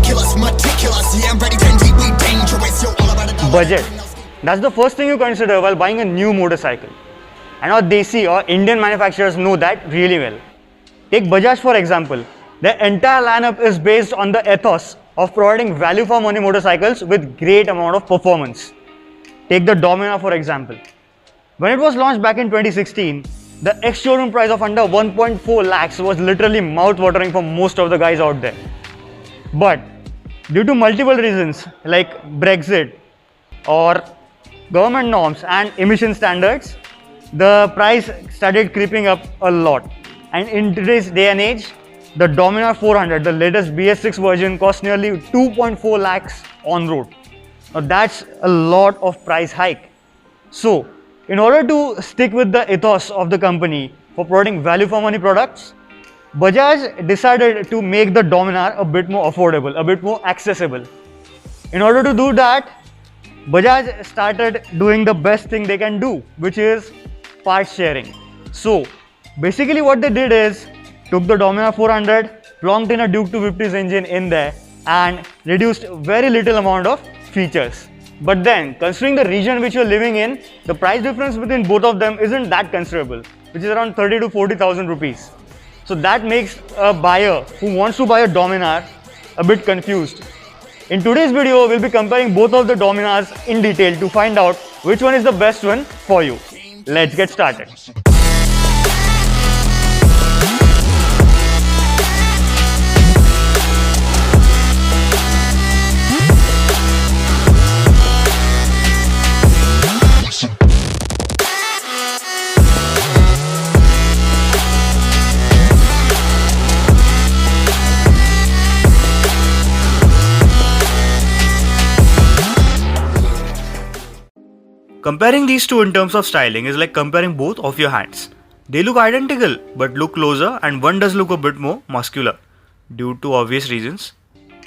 ridiculous, meticulous. Yeah, I'm ready, 10 deep, we dangerous. Yo, all about it. Budget. That's the first thing you consider while buying a new motorcycle. And our Desi or Indian manufacturers know that really well. Take Bajaj for example. Their entire lineup is based on the ethos of providing value for money motorcycles with great amount of performance. Take the Dominar for example. When it was launched back in 2016, the ex-showroom price of under 1.4 lakhs was literally mouth-watering for most of the guys out there. But due to multiple reasons like Brexit or government norms and emission standards, the price started creeping up a lot. And in today's day and age, the Dominar 400, the latest BS6 version, costs nearly 2.4 lakhs on road. Now that's a lot of price hike. So, in order to stick with the ethos of the company for providing value for money products, Bajaj decided to make the Dominar a bit more affordable, a bit more accessible. In order to do that, Bajaj started doing the best thing they can do, which is parts sharing. So, basically what they did is took the Dominar 400, plonked in a Duke 250's engine in there and reduced very little amount of features. But then, considering the region which you're living in, the price difference between both of them isn't that considerable, which is around 30 to 40,000 rupees. So that makes a buyer who wants to buy a Dominar a bit confused. In today's video, we'll be comparing both of the Dominars in detail to find out which one is the best one for you. Let's get started. Comparing these two in terms of styling is like comparing both of your hands. They look identical but look closer, and one does look a bit more muscular due to obvious reasons.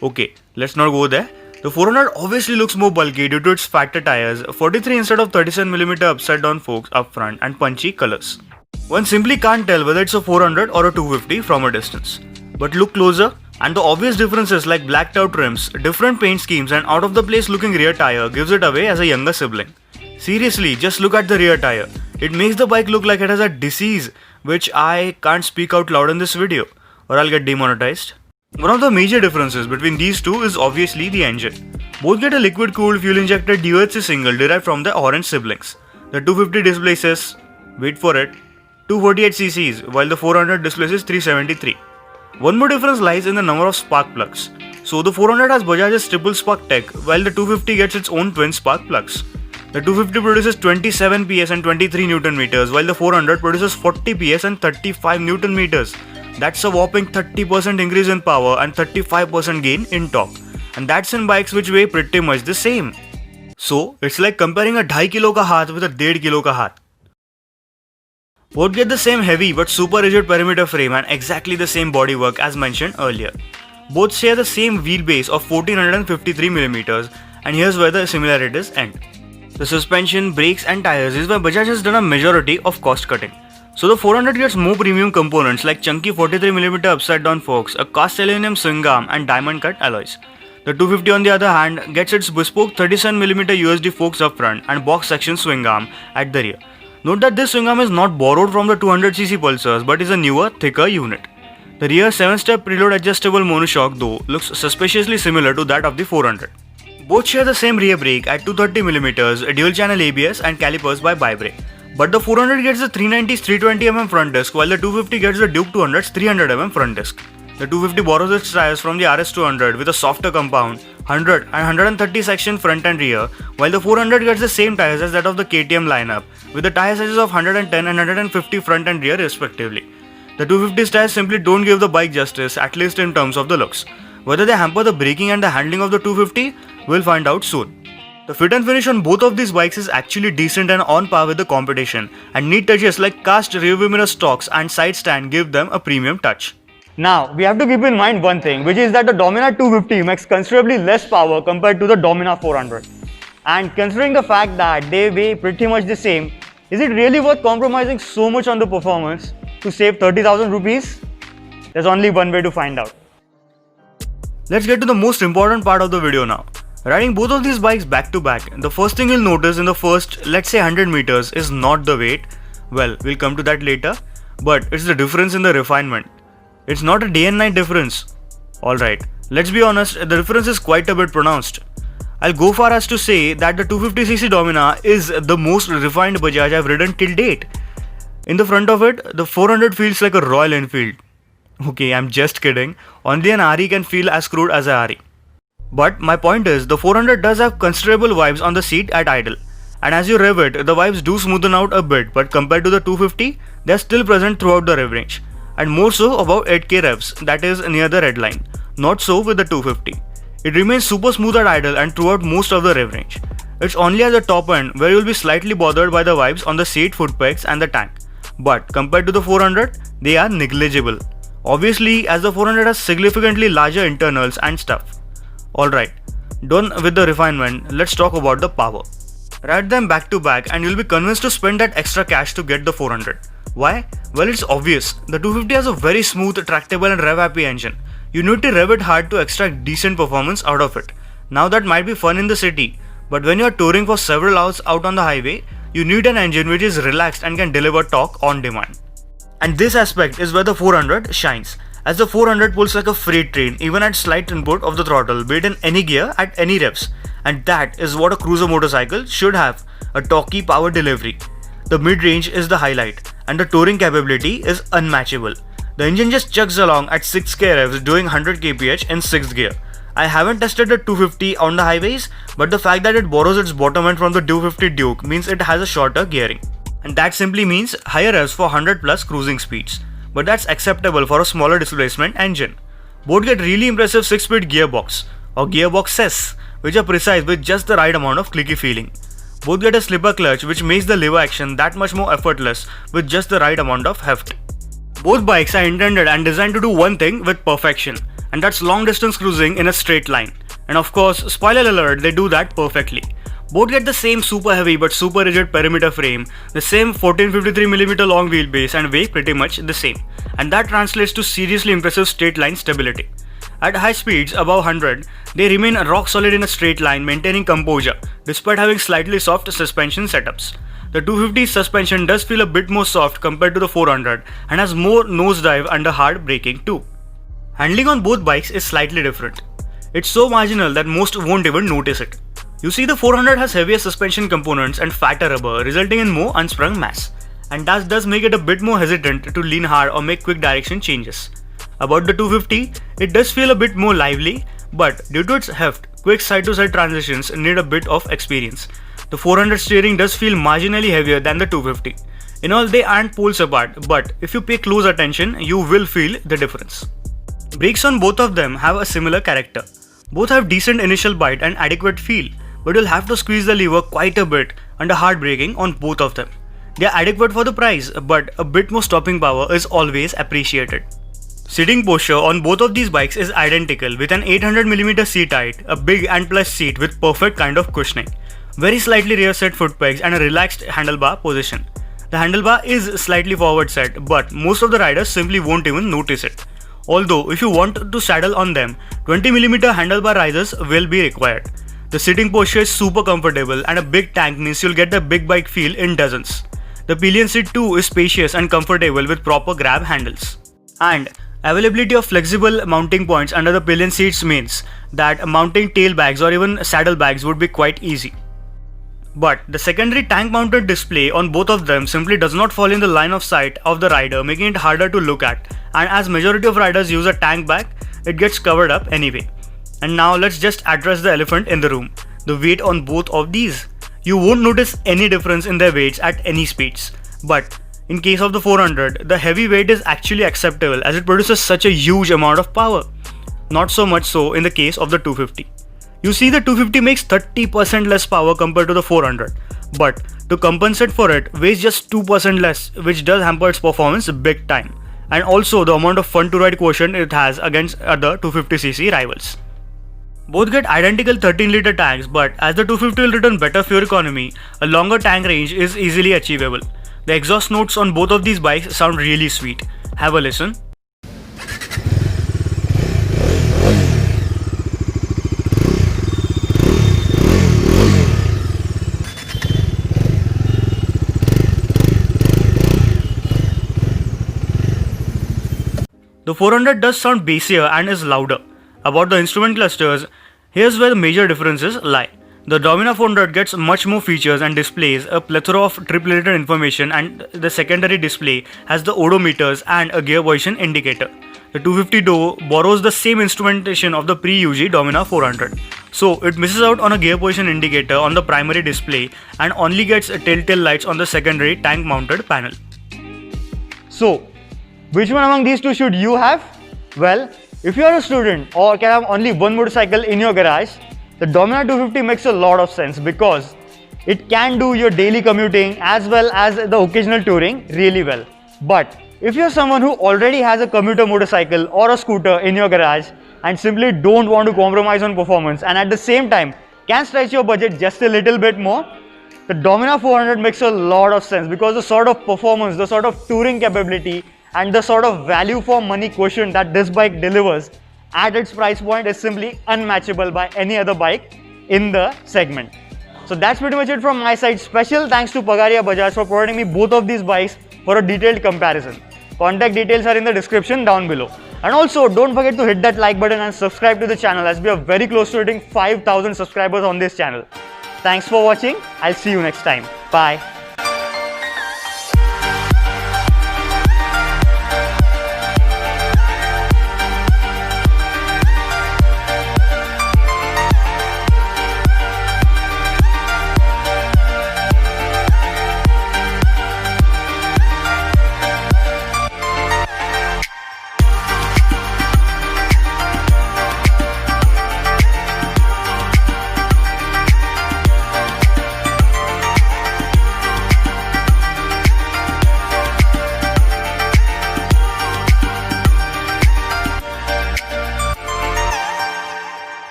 Okay, let's not go there. The 400 obviously looks more bulky due to its fatter tires, 43 instead of 37mm upside down forks up front and punchy colors. One simply can't tell whether it's a 400 or a 250 from a distance. But look closer and the obvious differences like blacked out rims, different paint schemes and out of the place looking rear tire gives it away as a younger sibling. Seriously, just look at the rear tire. It makes the bike look like it has a disease, which I can't speak out loud in this video, or I'll get demonetized. One of the major differences between these two is obviously the engine. Both get a liquid-cooled fuel-injected DOHC single derived from the orange siblings. The 250 displaces, wait for it, 248 cc's, while the 400 displaces 373. One more difference lies in the number of spark plugs. So the 400 has Bajaj's triple spark tech, while the 250 gets its own twin spark plugs. The 250 produces 27 PS and 23 Nm, while the 400 produces 40 PS and 35 Nm. That's a whopping 30% increase in power and 35% gain in torque. And that's in bikes which weigh pretty much the same. So, it's like comparing a 2.5 kg ka haath with a 1.5 kg ka haath. Both get the same heavy but super rigid perimeter frame and exactly the same bodywork as mentioned earlier. Both share the same wheelbase of 1453mm, and here's where the similarities end. The suspension, brakes and tires is where Bajaj has done a majority of cost cutting. So the 400 gets more premium components like chunky 43mm upside down forks, a cast aluminum swing arm and diamond cut alloys. The 250 on the other hand gets its bespoke 37mm USD forks up front and box section swing arm at the rear. Note that this swing arm is not borrowed from the 200cc Pulsars but is a newer, thicker unit. The rear 7-step preload adjustable monoshock though looks suspiciously similar to that of the 400. Both share the same rear brake at 230mm, dual channel ABS and calipers by Bi-Brake. But the 400 gets the 390's 320mm front disc while the 250 gets the Duke 200's 300mm front disc. The 250 borrows its tires from the RS200 with a softer compound, 100 and 130 section front and rear, while the 400 gets the same tires as that of the KTM lineup with the tire sizes of 110 and 150 front and rear respectively. The 250's tires simply don't give the bike justice, at least in terms of the looks. Whether they hamper the braking and the handling of the 250, we'll find out soon. The fit and finish on both of these bikes is actually decent and on par with the competition, and neat touches like cast rearview mirror stalks and side stand give them a premium touch. Now, we have to keep in mind one thing, which is that the Dominar 250 makes considerably less power compared to the Dominar 400. And considering the fact that they weigh pretty much the same, is it really worth compromising so much on the performance to save 30,000 rupees? There's only one way to find out. Let's get to the most important part of the video now. Riding both of these bikes back to back, the first thing you'll notice in the first, let's say 100 meters is not the weight. Well, we'll come to that later, but it's the difference in the refinement. It's not a day and night difference. Alright, let's be honest, the difference is quite a bit pronounced. I'll go far as to say that the 250cc Dominar is the most refined Bajaj I've ridden till date. In the front of it, the 400 feels like a Royal Enfield. Okay, I'm just kidding. Only an RE can feel as crude as a RE. But my point is, the 400 does have considerable vibes on the seat at idle. And as you rev it, the vibes do smoothen out a bit, but compared to the 250, they are still present throughout the rev range. And more so about 8k revs, that is near the red line. Not so with the 250. It remains super smooth at idle and throughout most of the rev range. It's only at the top end where you'll be slightly bothered by the vibes on the seat, foot pegs and the tank. But compared to the 400, they are negligible. Obviously, as the 400 has significantly larger internals and stuff. Alright, done with the refinement, let's talk about the power. Ride them back to back and you'll be convinced to spend that extra cash to get the 400. Why? Well, it's obvious. The 250 has a very smooth, tractable and rev-happy engine. You need to rev it hard to extract decent performance out of it. Now that might be fun in the city, but when you're touring for several hours out on the highway, you need an engine which is relaxed and can deliver torque on demand. And this aspect is where the 400 shines, as the 400 pulls like a freight train even at slight input of the throttle, be it in any gear at any revs. And that is what a cruiser motorcycle should have, a torquey power delivery. The mid-range is the highlight, and the touring capability is unmatchable. The engine just chugs along at 6k revs doing 100 kph in 6th gear. I haven't tested the 250 on the highways, but the fact that it borrows its bottom end from the 250 Duke means it has a shorter gearing. And that simply means higher revs for 100 plus cruising speeds. But that's acceptable for a smaller displacement engine. Both get really impressive 6-speed gearbox, or gearboxes, which are precise with just the right amount of clicky feeling. Both get a slipper clutch which makes the lever action that much more effortless with just the right amount of heft. Both bikes are intended and designed to do one thing with perfection, and that's long distance cruising in a straight line. And of course, spoiler alert, they do that perfectly. Both get the same super heavy but super rigid perimeter frame, the same 1453mm long wheelbase and weigh pretty much the same, and that translates to seriously impressive straight line stability. At high speeds above 100, they remain rock solid in a straight line, maintaining composure despite having slightly soft suspension setups. The 250's suspension does feel a bit more soft compared to the 400 and has more nosedive under hard braking too. Handling on both bikes is slightly different. It's so marginal that most won't even notice it. You see, the 400 has heavier suspension components and fatter rubber, resulting in more unsprung mass, and that does make it a bit more hesitant to lean hard or make quick direction changes. About the 250, it does feel a bit more lively, but due to its heft, quick side-to-side transitions need a bit of experience. The 400 steering does feel marginally heavier than the 250. In all, they aren't poles apart, but if you pay close attention, you will feel the difference. Brakes on both of them have a similar character. Both have decent initial bite and adequate feel, but you'll have to squeeze the lever quite a bit under hard braking on both of them. They are adequate for the price, but a bit more stopping power is always appreciated. Seating posture on both of these bikes is identical, with an 800mm seat height, a big and plush seat with perfect kind of cushioning, very slightly rear set foot pegs and a relaxed handlebar position. The handlebar is slightly forward set, but most of the riders simply won't even notice it. Although if you want to saddle on them, 20mm handlebar risers will be required. The sitting posture is super comfortable and a big tank means you'll get the big bike feel in dozens. The pillion seat too is spacious and comfortable with proper grab handles. And availability of flexible mounting points under the pillion seats means that mounting tail bags or even saddle bags would be quite easy. But the secondary tank mounted display on both of them simply does not fall in the line of sight of the rider, making it harder to look at, and as majority of riders use a tank bag, it gets covered up anyway. And now let's just address the elephant in the room, the weight on both of these. You won't notice any difference in their weights at any speeds, but in case of the 400, the heavy weight is actually acceptable as it produces such a huge amount of power. Not so much so in the case of the 250. You see, the 250 makes 30% less power compared to the 400, but to compensate for it, weighs just 2% less, which does hamper its performance big time, and also the amount of fun to ride quotient it has against other 250cc rivals. Both get identical 13-liter tanks, but as the 250 will return better fuel economy, a longer tank range is easily achievable. The exhaust notes on both of these bikes sound really sweet. Have a listen. The 400 does sound bassier and is louder. About the instrument clusters, here's where the major differences lie. The Domina 400 gets much more features and displays a plethora of trip-related information, and the secondary display has the odometers and a gear position indicator. The 250 though borrows the same instrumentation of the pre-UG Domina 400. So it misses out on a gear position indicator on the primary display and only gets telltale lights on the secondary tank mounted panel. So, which one among these two should you have? Well, if you are a student or can have only one motorcycle in your garage, the Domina 250 makes a lot of sense because it can do your daily commuting as well as the occasional touring really well. But if you're someone who already has a commuter motorcycle or a scooter in your garage and simply don't want to compromise on performance and at the same time can stretch your budget just a little bit more, the Domina 400 makes a lot of sense because the sort of performance, the sort of touring capability and the sort of value for money quotient that this bike delivers at its price point is simply unmatchable by any other bike in the segment. So that's pretty much it from my side. Special thanks to Pagaria Bajaj for providing me both of these bikes for a detailed comparison. Contact details are in the description down below. And also don't forget to hit that like button and subscribe to the channel as we are very close to hitting 5,000 subscribers on this channel. Thanks for watching. I'll see you next time. Bye.